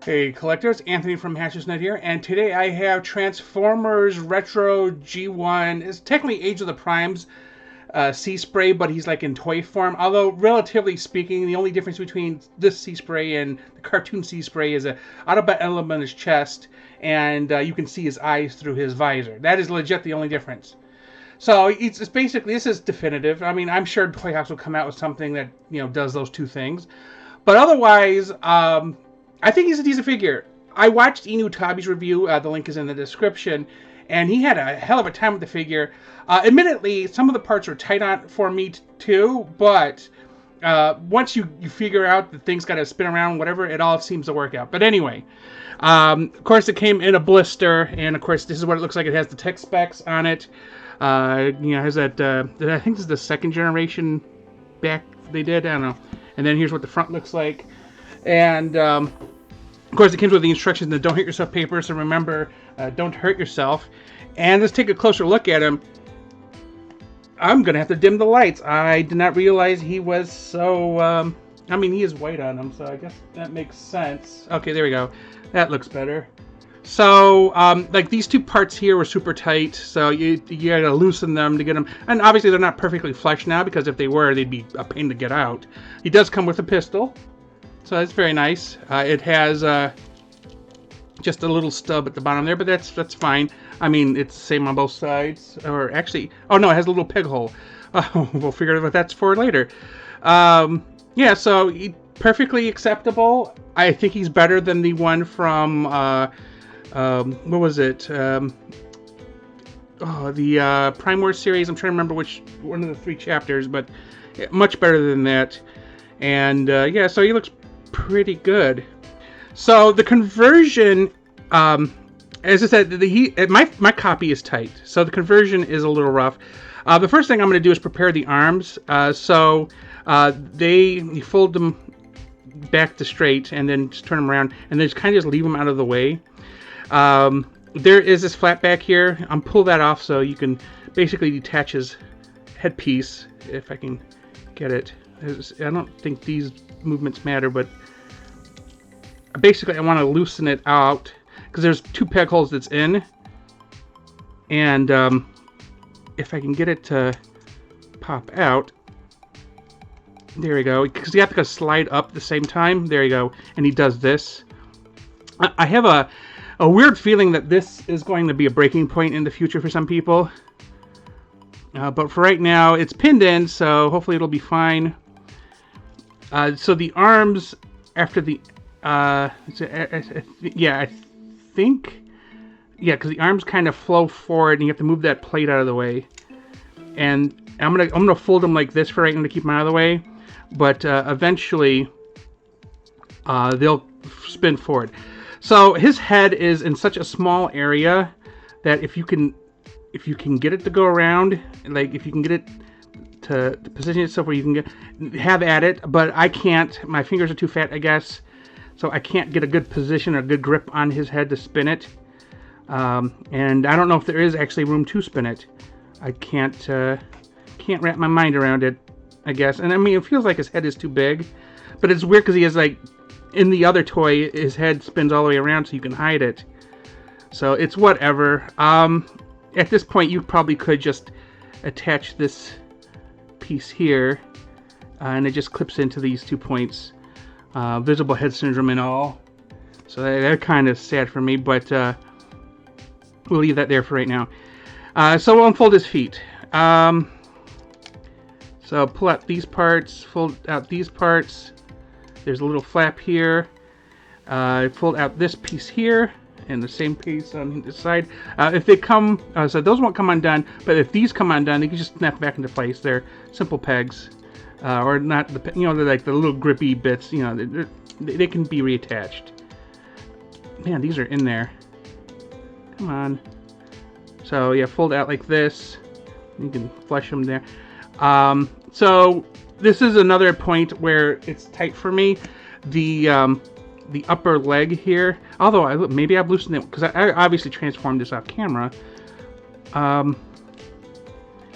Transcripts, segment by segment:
Hey collectors, Anthony from Hatchersnet here, and today I have Transformers Retro G1. It's technically Age of the Primes Seaspray, but he's like in toy form. Although, relatively speaking, the only difference between this Seaspray and the cartoon Seaspray is a Autobot element on his chest, and you can see his eyes through his visor. That is legit the only difference. So it's basically, this is definitive. I mean, I'm sure Toy House will come out with something that does those two things, but otherwise, I think he's a decent figure. I watched Inu Tabi's review. The link is in the description, and he had a hell of a time with the figure. Admittedly, some of the parts were tight on for me too, but once you figure out that things got to spin around, whatever, it all seems to work out. But anyway, of course, it came in a blister, and of course, this is what it looks like. It has the tech specs on it. Has that, I think this is the second generation back they did, I don't know. And then here's what the front looks like. And, of course, it comes with the instructions, the don't hurt yourself paper, so remember, don't hurt yourself. And let's take a closer look at him. I'm going to have to dim the lights. I did not realize he was so, I mean, he is white on him, so I guess that makes sense. Okay, there we go. That looks better. So, like, these two parts here were super tight, so you gotta loosen them to get them. And obviously they're not perfectly flush now, because if they were, they'd be a pain to get out. He does come with a pistol, so that's very nice. It has just a little stub at the bottom there, but that's fine. I mean, it's the same on both sides. Or actually, oh no, it has a little peg hole. We'll figure out what that's for later. Yeah, so perfectly acceptable. I think he's better than the one from what was it? The Prime Wars series. I'm trying to remember which one of the 3 chapters, but much better than that. And yeah, so he looks pretty good. So the conversion, as I said, my copy is tight, so the conversion is a little rough. The first thing I'm going to do is prepare the arms. You fold them back to straight, and then just turn them around, and then just kind of just leave them out of the way. There is this flap back here. I'm pull that off so you can basically detach his headpiece, if I can get it. I don't think these movements matter, but basically I want to loosen it out because there's 2 peg holes that's in, and if I can get it to pop out, there we go, because you have to slide up at the same time. There you go, and he does this. I have a weird feeling that this is going to be a breaking point in the future for some people. But for right now, it's pinned in, so hopefully it'll be fine. So the arms, after the... yeah, I think... Yeah, because the arms kind of flow forward, and you have to move that plate out of the way. And I'm gonna fold them like this for right now to keep them out of the way. But eventually, they'll spin forward. So his head is in such a small area that if you can get it to go around, like if you can get it to position itself where you can have at it, but I can't. My fingers are too fat, I guess, so I can't get a good position or a good grip on his head to spin it. And I don't know if there is actually room to spin it. I can't wrap my mind around it, I guess. And I mean, it feels like his head is too big, but it's weird because he has, like, in the other toy, his head spins all the way around so you can hide it. So it's whatever. At this point, you probably could just attach this piece here, and it just clips into these 2 points. Visible head syndrome and all. So they're kind of sad for me, but we'll leave that there for right now. So we'll unfold his feet. So pull out these parts, fold out these parts. There's a little flap here. Fold out this piece here, and the same piece on this side. If they come, so those won't come undone, but if these come undone, they can just snap back into place. They're simple pegs, or not. They're like the little grippy bits. They can be reattached. Man, these are in there. Come on. So yeah, fold out like this. You can flush them there. So this is another point where it's tight for me. The upper leg here, although maybe I've loosened it because I obviously transformed this off camera.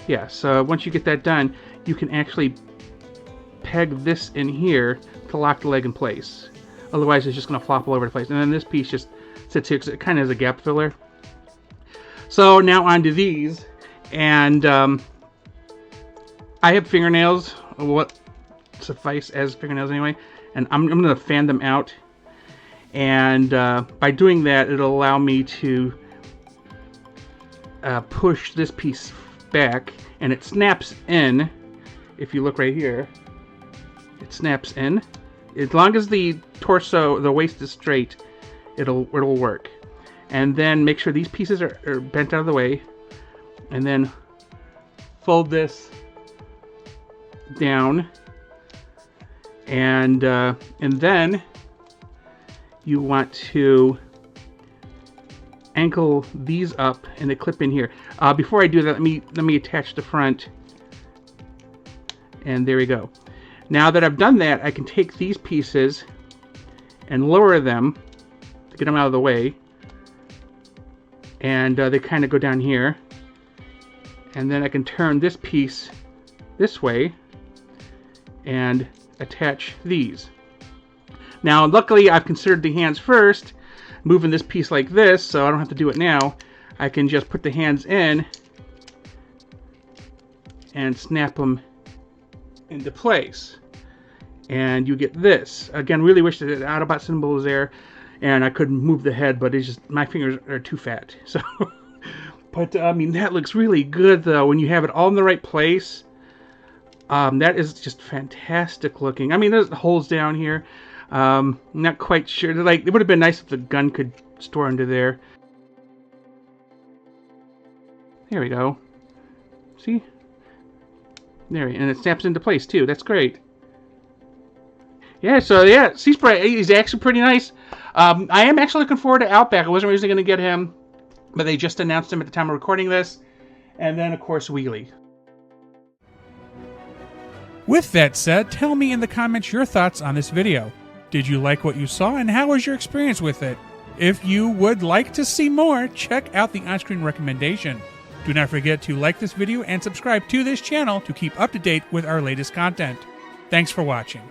Yeah, so once you get that done, you can actually peg this in here to lock the leg in place. Otherwise, it's just going to flop all over the place. And then this piece just sits here because it kind of has a gap filler. So now onto these. And I have fingernails, what suffice as fingernails anyway. And I'm going to fan them out. And by doing that, it'll allow me to push this piece back. And it snaps in. If you look right here, it snaps in. As long as the torso, the waist is straight, it'll work. And then make sure these pieces are bent out of the way. And then fold this down. And then you want to ankle these up and they clip in here. Before I do that, let me attach the front. And there we go. Now that I've done that, I can take these pieces and lower them to get them out of the way. And they kind of go down here. And then I can turn this piece this way and attach these. Now, luckily, I've considered the hands first, moving this piece like this, so I don't have to do it now. I can just put the hands in and snap them into place. And you get this. Again, really wish that the Autobot symbol was there and I could move the head, but it's just, my fingers are too fat. So, but I mean, that looks really good though when you have it all in the right place. That is just fantastic looking. I mean, there's holes down here. Not quite sure. Like, it would have been nice if the gun could store under there. There we go. See? There, and it snaps into place too. That's great. Yeah, so yeah, Seaspray is actually pretty nice. I am actually looking forward to Outback. I wasn't originally going to get him, but they just announced him at the time of recording this. And then, of course, Wheelie. With that said, tell me in the comments your thoughts on this video. Did you like what you saw, and how was your experience with it? If you would like to see more, check out the on-screen recommendation. Do not forget to like this video and subscribe to this channel to keep up to date with our latest content. Thanks for watching.